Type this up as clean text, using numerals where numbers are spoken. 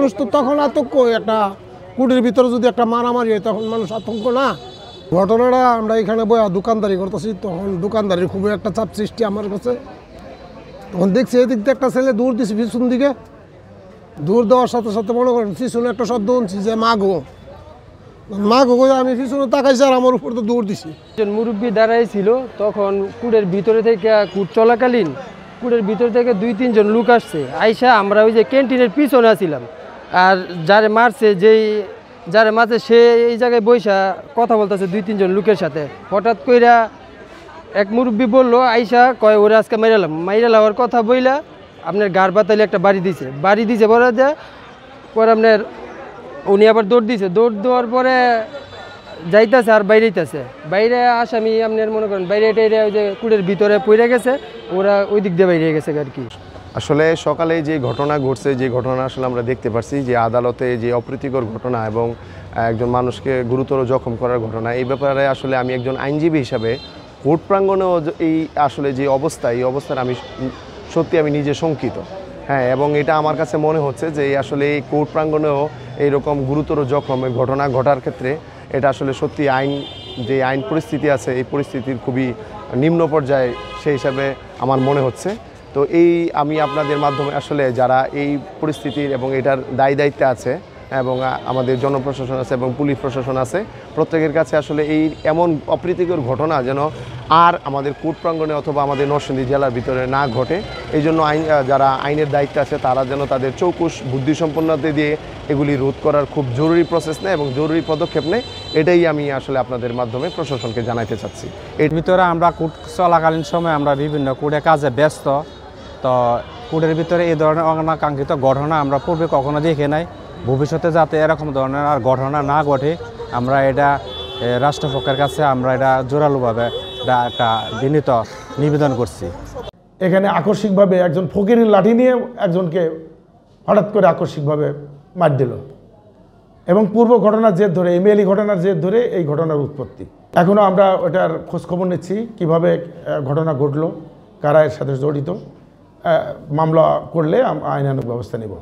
মানুষ তো তখন আতঙ্ক, একটা কুটির ভিতরে যদি একটা মারামারি হয় তখন মানুষ আতঙ্ক না। ঘটনাটা আমরা এখানে বয়া দোকানদারি করতেছি, তখন দোকানদারির খুবই একটা চাপ সৃষ্টি আমার কাছে। তখন দেখছি এদিক দিয়ে একটা ছেলে দৌড় দিছি পিছন দিকে, দৌড় দেওয়ার সাথে সাথে মনে করেন পিছনে একটা শব্দ শুনছি যে মাগো মাগো, আমি পিছনে তাকাইছি আর আমার উপর তো দৌড় দিছি। একজন মুরব্বী দাঁড়াই ছিল, তখন কুড়ের ভিতরে থেকে কুট চলাকালীন কুড়ের ভিতর থেকে 2-3 জন লোক আসছে আইসা, আমরা ওই যে ক্যান্টিনের পিছনে আছিলাম, আর যারে মারছে যারে মারছে সে এই জায়গায় বইসা কথা বলতেছে 2-3 জন লোকের সাথে। হঠাৎ কইরা এক মুরব্বী বললো আইসা কয় ওরা আজকে মাইরা লাওয়ার কথা বইলা আপনার গাড় বাতালে একটা বাড়ি দিছে বলা যায়। পরে আপনার উনি আবার দৌড় দেওয়ার পরে যাইতেছে আর বাইরে আসামি আপনার মনে করেন বাইরে ওই যে কুড়ের ভিতরে পড়ে গেছে, ওরা ওই দিক দিয়ে বাইরে গেছে আর কি। আসলে সকালে যে ঘটনা ঘটছে, যে ঘটনা আসলে আমরা দেখতে পাচ্ছি যে আদালতে যে অপ্রীতিকর ঘটনা এবং একজন মানুষকে গুরুতর জখম করার ঘটনা, এই ব্যাপারে আসলে আমি একজন আইনজীবী হিসাবে কোর্ট প্রাঙ্গণেও এই আসলে যে অবস্থা, এই অবস্থার আমি নিজে শঙ্কিত। হ্যাঁ, এবং এটা আমার কাছে মনে হচ্ছে যে আসলে এই কোর্ট প্রাঙ্গণেও এইরকম গুরুতর জখমের ঘটনা ঘটার ক্ষেত্রে এটা আসলে সত্যি আইন পরিস্থিতি আছে, এই পরিস্থিতির খুবই নিম্ন পর্যায়ে সেই হিসাবে আমার মনে হচ্ছে। তো আমি আপনাদের মাধ্যমে আসলে যারা এই পরিস্থিতির এবং এটার দায়িত্বে আছে এবং আমাদের জনপ্রশাসন আছে এবং পুলিশ প্রশাসন আছে, প্রত্যেকের কাছে আসলে এমন অপ্রীতিকর ঘটনা যেন আর আমাদের কোর্ট প্রাঙ্গণে অথবা আমাদের নরসিংদী জেলার ভিতরে না ঘটে, এই জন্য যারা আইনের দায়িত্বে আছে তারা যেন তাদের চৌকুশ বুদ্ধিসম্পন্নতা দিয়ে এগুলি রোধ করার খুব জরুরি প্রসেস নেয় এবং জরুরি পদক্ষেপ নেয়। এটাই আমি আসলে আপনাদের মাধ্যমে প্রশাসনকে জানাতে চাচ্ছি। এর ভিতরে আমরা কোর্ট চলাকালীন সময় আমরা বিভিন্ন কোর্টে কাজে ব্যস্ত, তো কোর্টের ভিতরে এই ধরনের অনাকাঙ্ক্ষিত ঘটনা আমরা পূর্বে কখনো দেখে নাই। ভবিষ্যতে যাতে এরকম ধরনের আর ঘটনা না ঘটে আমরা এটা রাষ্ট্রপক্ষের কাছে আমরা এটা জোরালোভাবে একটা বিনীত নিবেদন করছি। এখানে আকস্মিকভাবে একজন ফকিরের লাঠি নিয়ে একজনকে হঠাৎ করে আকস্মিকভাবে মার দিল এবং পূর্ব ঘটনার জের ধরে এমএলই ঘটনার জের ধরে এই ঘটনার উৎপত্তি। এখনও আমরা ওটার খোঁজখবর নিচ্ছি কিভাবে ঘটনা ঘটলো, কারা এর সাথে জড়িত। মামলা করলে আইনানুগ ব্যবস্থা নেব।